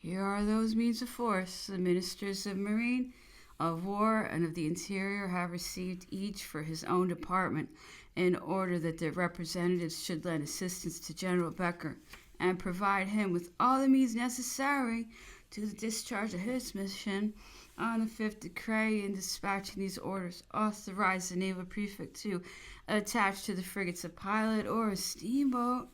Here are those means of force. The ministers of Marine, of War, and of the Interior have received each for his own department in order that their representatives should lend assistance to General Becker and provide him with all the means necessary to the discharge of his mission. On the fifth decree, in dispatching these orders, authorize the naval prefect to attach to the frigates a pilot or a steamboat.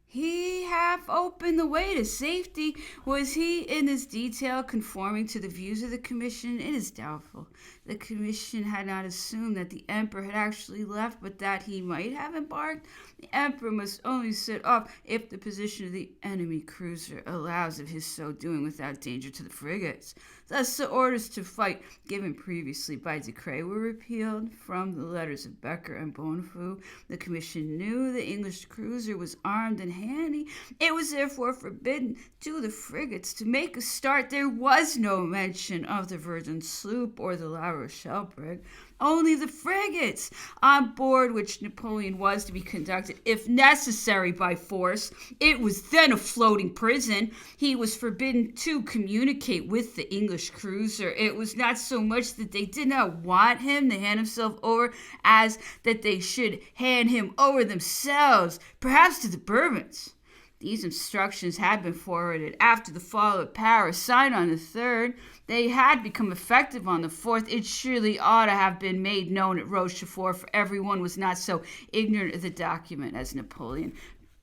He half opened the way to safety. Was he in this detail conforming to the views of the commission? It is doubtful. The commission had not assumed that the emperor had actually left, but that he might have embarked. The emperor must only set off if the position of the enemy cruiser allows of his so doing without danger to the frigates. Thus the orders to fight given previously by decree were repealed from the letters of Becker and Bonnefou. The commission knew the English cruiser was armed and handy. It was therefore forbidden to the frigates to make a start. There was no mention of the Verdun sloop or the La Rochelle brig. Only the frigates, on board which Napoleon was to be conducted, if necessary, by force. It was then a floating prison. He was forbidden to communicate with the English cruiser. It was not so much that they did not want him to hand himself over as that they should hand him over themselves, perhaps to the Bourbons. These instructions had been forwarded after the fall of Paris, signed on the 3rd. They had become effective on the 4th. It surely ought to have been made known at Rochefort, for everyone was not so ignorant of the document as Napoleon.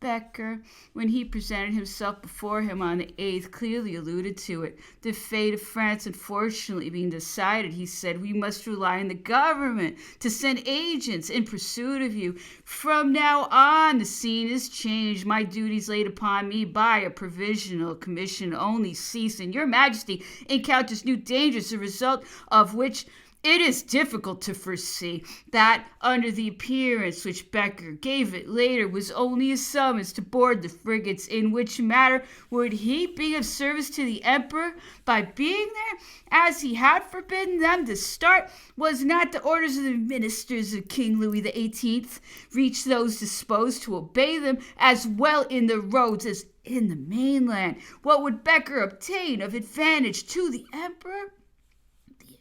Becker, when he presented himself before him on the 8th, clearly alluded to it. The fate of France, unfortunately, being decided, he said, we must rely on the government to send agents in pursuit of you. From now on, the scene is changed. My duties laid upon me by a provisional commission only cease, and your majesty encounters new dangers, the result of which it is difficult to foresee. That, under the appearance which Becker gave it later, was only a summons to board the frigates, in which matter would he be of service to the emperor by being there, as he had forbidden them to start? Was not the orders of the ministers of King Louis XVIII reach those disposed to obey them, as well in the roads as in the mainland? What would Becker obtain of advantage to the emperor?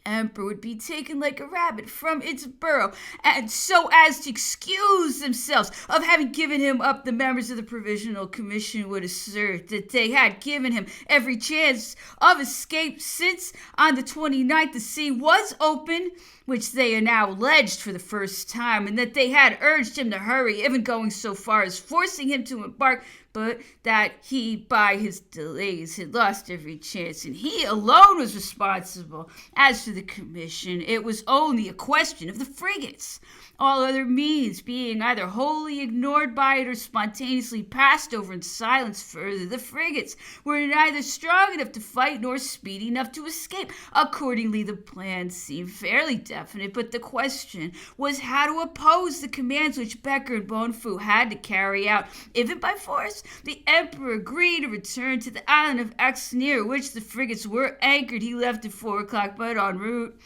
Emperor would be taken like a rabbit from its burrow, and so as to excuse themselves of having given him up, the members of the Provisional Commission would assert that they had given him every chance of escape, since on the 29th the sea was open, which they now alleged for the first time, and that they had urged him to hurry, even going so far as forcing him to embark, but that he, by his delays, had lost every chance, and he alone was responsible. As for the commission, it was only a question of the frigates, all other means being either wholly ignored by it or spontaneously passed over in silence. Further, the frigates were neither strong enough to fight nor speedy enough to escape. Accordingly, the plan seemed fairly definite, but the question was how to oppose the commands which Becker and Bonnefou had to carry out. If by force, the emperor agreed to return to the island of Aix, near which the frigates were anchored. He left at 4 o'clock, but en route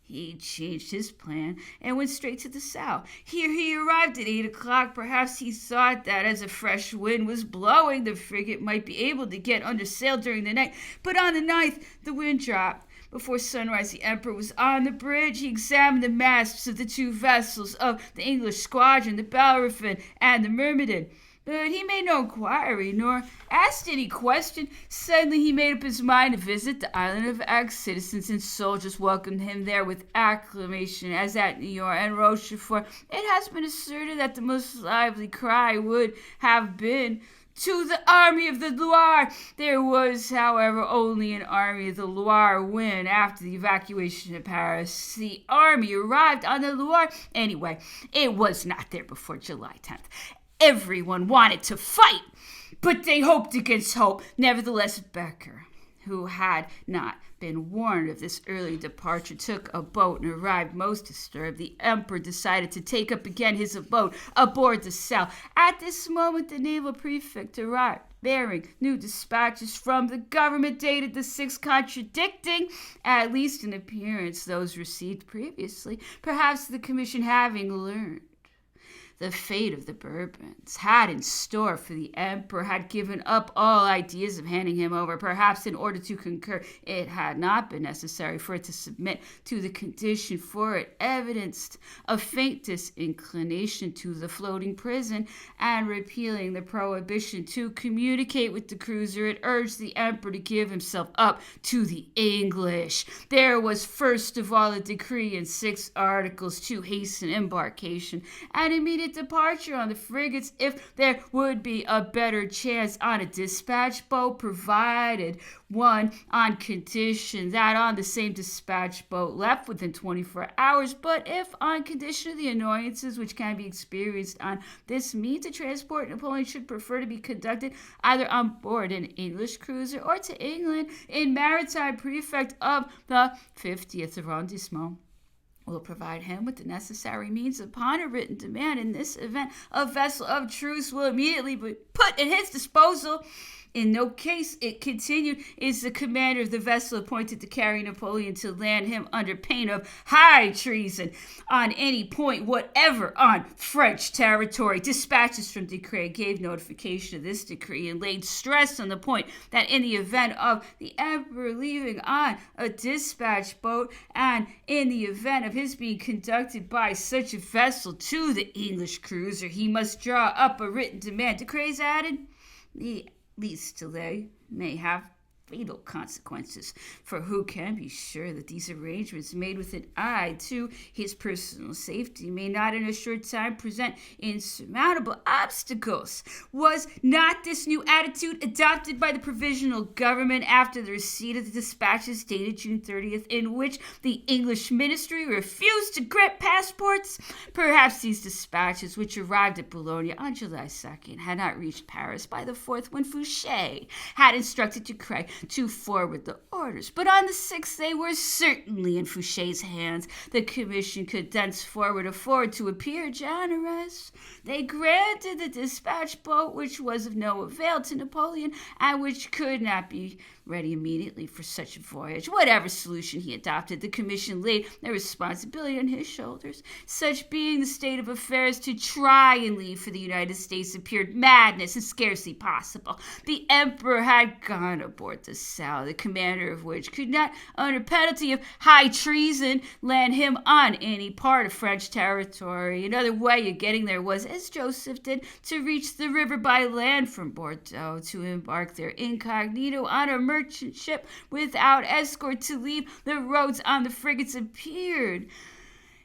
he changed his plan and went straight to the south. Here he arrived at 8 o'clock. Perhaps he thought that as a fresh wind was blowing, the frigate might be able to get under sail during the night. But on the 9th, the wind dropped. Before sunrise, the emperor was on the bridge. He examined the masts of the 2 vessels of the English squadron, the Bellerophon and the Myrmidon. But he made no inquiry, nor asked any question. Suddenly he made up his mind to visit the island of Aix. Citizens and soldiers welcomed him there with acclamation, as at New York and Rochefort. It has been asserted that the most lively cry would have been, "To the army of the Loire!" There was, however, only an army of the Loire when, after the evacuation of Paris, the army arrived on the Loire. Anyway, it was not there before July 10th. Everyone wanted to fight, but they hoped against hope. Nevertheless, Becker, who had not been warned of this early departure, took a boat and arrived most disturbed. The emperor decided to take up again his abode aboard the South. At this moment, the naval prefect arrived, bearing new dispatches from the government, dated the 6th, contradicting, at least in appearance, those received previously. Perhaps the commission, having learned The fate of the Bourbons had in store for the emperor had given up all ideas of handing him over, perhaps in order to concur. It had not been necessary for it to submit to the condition, for it evidenced a faint disinclination to the floating prison, and repealing the prohibition to communicate with the cruiser, it urged the emperor to give himself up to the English. There was first of all a decree in 6 articles to hasten embarkation and immediate departure on the frigates if there would be a better chance on a dispatch boat, provided one on condition that on the same dispatch boat left within 24 hours, but if on condition of the annoyances which can be experienced on this means of transport, Napoleon should prefer to be conducted either on board an English cruiser or to England in maritime prefect of the 50th arrondissement, will provide him with the necessary means. Upon a written demand in this event, a vessel of truce will immediately be put at his disposal. In no case, it continued, is the commander of the vessel appointed to carry Napoleon to land him under pain of high treason on any point whatever on French territory. Dispatches from Decree gave notification of this decree and laid stress on the point that in the event of the emperor leaving on a dispatch boat, and in the event of his being conducted by such a vessel to the English cruiser, he must draw up a written demand. Decrees added, the least delay may have fatal consequences, for who can be sure that these arrangements made with an eye to his personal safety may not in a short time present insurmountable obstacles? Was not this new attitude adopted by the provisional government after the receipt of the dispatches dated June 30th, in which the English ministry refused to grant passports? Perhaps these dispatches, which arrived at Bologna on July 2nd, had not reached Paris by the 4th, when Fouché had instructed Ducray to forward the orders. But on the 6th, they were certainly in Fouché's hands. The commission could thenceforward afford to appear generous. They granted the dispatch boat, which was of no avail to Napoleon, and which could not be ready immediately for such a voyage. Whatever solution he adopted, the commission laid their responsibility on his shoulders. Such being the state of affairs, to try and leave for the United States appeared madness and scarcely possible. The emperor had gone aboard the Sal, the commander of which could not, under penalty of high treason, land him on any part of French territory. Another way of getting there was, as Joseph did, to reach the river by land from Bordeaux, to embark there incognito on a merchant ship without escort, to leave the roads on the frigates appeared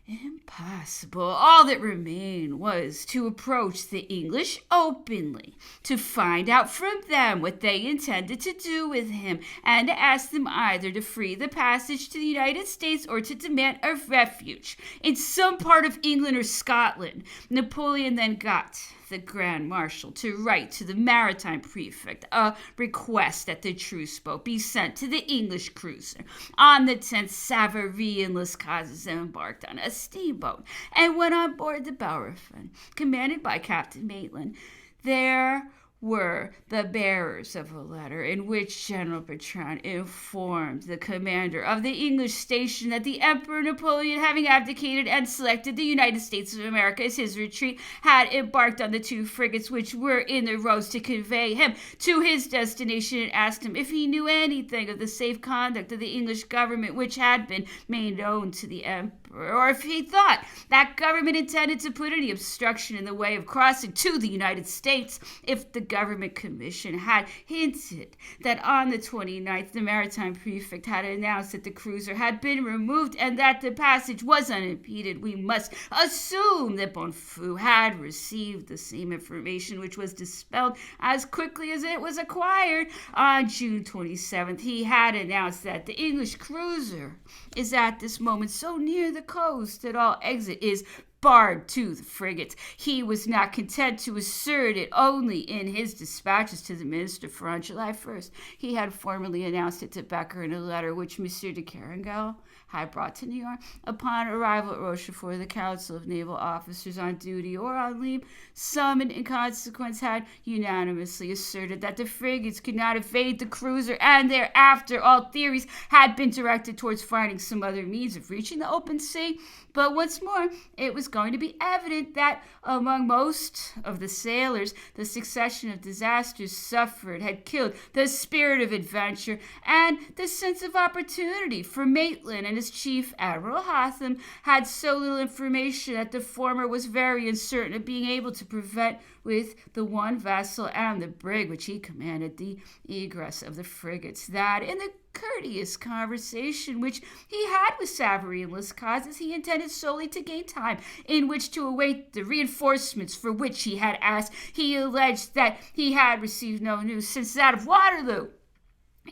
impossible. All that remained was to approach the English openly, to find out from them what they intended to do with him, and to ask them either to free the passage to the United States or to demand a refuge in some part of England or Scotland. Napoleon then got the Grand Marshal to write to the maritime prefect a request that the truce boat be sent to the English cruiser. On the 10th, Savary and Las Casas embarked on a steamboat and went on board the Bellerophon, commanded by Captain Maitland. There were the bearers of a letter in which General Bertrand informed the commander of the English station that the Emperor Napoleon, having abdicated and selected the United States of America as his retreat, had embarked on the 2 frigates which were in the roads to convey him to his destination, and asked him if he knew anything of the safe conduct of the English government which had been made known to the Emperor, or if he thought that government intended to put any obstruction in the way of crossing to the United States. If the government commission had hinted that on the 29th the maritime prefect had announced that the cruiser had been removed and that the passage was unimpeded, we must assume that Bonfou had received the same information, which was dispelled as quickly as it was acquired. On June 27th he had announced that the English cruiser is at this moment so near the coast that all exit is barred to the frigates. He was not content to assert it only in his dispatches to the minister, for on July 1st he had formally announced it to Becker in a letter which Monsieur de Carengal had brought to New York. Upon arrival at Rochefort, the council of naval officers on duty or on leave, summoned in consequence, had unanimously asserted that the frigates could not evade the cruiser, and thereafter all theories had been directed towards finding some other means of reaching the open sea. But once more it was going to be evident that among most of the sailors, the succession of disasters suffered had killed the spirit of adventure and the sense of opportunity, for Maitland and his chief, Admiral Hotham, had so little information that the former was very uncertain of being able to prevent with the one vessel and the brig which he commanded the egress of the frigates, that in the courteous conversation which he had with Savary and Las Casas, he intended solely to gain time in which to await the reinforcements for which he had asked. He alleged that he had received no news since that of Waterloo.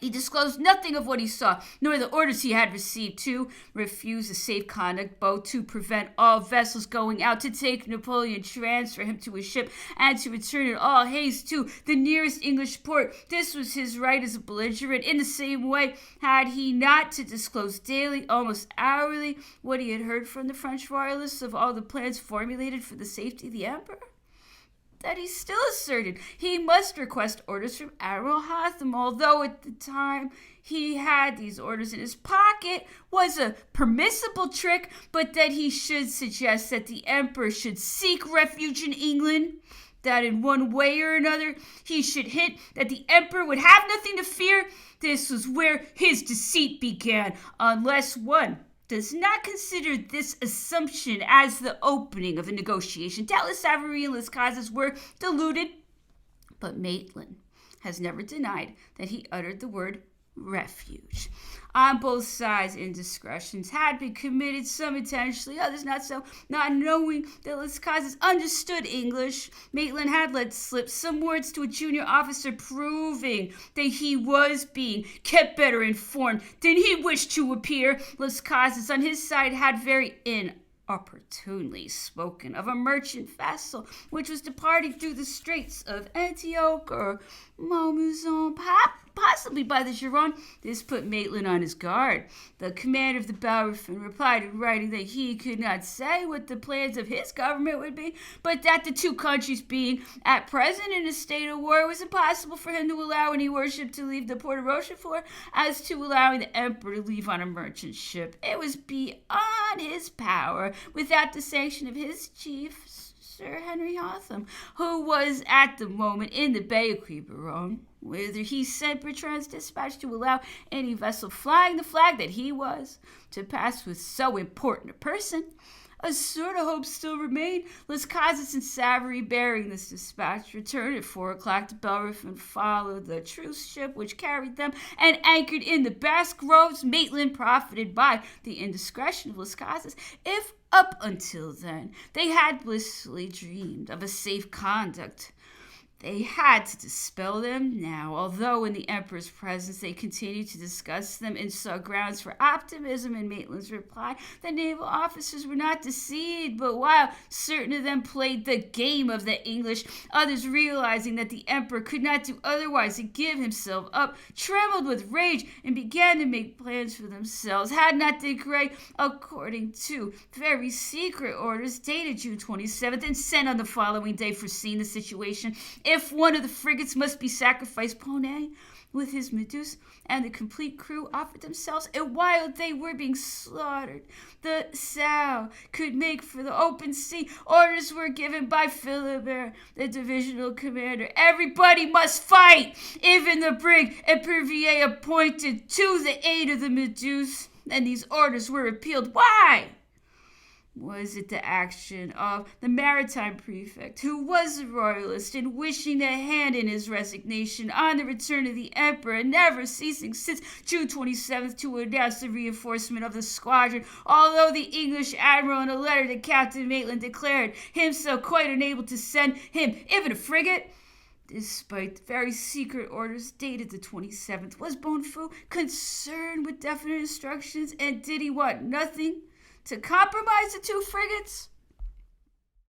He disclosed nothing of what he saw, nor the orders he had received to refuse a safe conduct boat, to prevent all vessels going out, to take Napoleon, transfer him to a ship, and to return in all haste to the nearest English port. This was his right as a belligerent. In the same way, had he not to disclose daily, almost hourly, what he had heard from the French royalists of all the plans formulated for the safety of the emperor? That he still asserted he must request orders from Admiral Hotham, although at the time he had these orders in his pocket, was a permissible trick, but that he should suggest that the emperor should seek refuge in England, that in one way or another he should hint that the emperor would have nothing to fear. This was where his deceit began, unless one does not consider this assumption as the opening of a negotiation. Doubtless Savary and Las Casas were deluded, but Maitland has never denied that he uttered the word refuge. On both sides, indiscretions had been committed, some intentionally, others not so. Not knowing that Las Casas understood English, Maitland had let slip some words to a junior officer, proving that he was being kept better informed than he wished to appear. Las Casas, on his side, had very opportunely spoken of a merchant vessel which was departing through the straits of Antioch or Malmaison, possibly by the Gironde. This put Maitland on his guard. The commander of the Bellerophon replied in writing that he could not say what the plans of his government would be, but that the two countries being at present in a state of war, it was impossible for him to allow any warship to leave the port of Rochefort, as to allowing the emperor to leave on a merchant ship. It was beyond his power, without the sanction of his chief, Sir Henry Hotham, who was at the moment in the Bay of Quiberon, whither he sent Bertrand's dispatch to allow any vessel flying the flag that he was to pass with so important a person. A sort of hope still remained. Las Casas and Savary, bearing this dispatch, returned at 4 o'clock to Bellerophon and followed the truce ship which carried them and anchored in the Basque Groves. Maitland profited by the indiscretion of Las Casas. If up until then they had blissfully dreamed of a safe conduct, they had to dispel them now, although in the emperor's presence they continued to discuss them and saw grounds for optimism. In Maitland's reply, the naval officers were not deceived, but while certain of them played the game of the English, others, realizing that the emperor could not do otherwise than give himself up, trembled with rage and began to make plans for themselves. Had not de Grey, according to very secret orders dated June 27th and sent on the following day, foreseen the situation? If one of the frigates must be sacrificed, Poney, with his Medusa and the complete crew, offered themselves, and while they were being slaughtered, the Sao could make for the open sea. Orders were given by Philibert, the divisional commander. Everybody must fight, even the brig, and Pervier appointed to the aid of the Medusa, and these orders were repealed. Why? Was it the action of the maritime prefect, who was a royalist and wishing to hand in his resignation on the return of the emperor, and never ceasing since June 27th to announce the reinforcement of the squadron, although the English admiral in a letter to Captain Maitland declared himself quite unable to send him even a frigate? Despite the very secret orders dated the 27th, was Bonfou concerned with definite instructions, and did he want nothing to compromise the two frigates?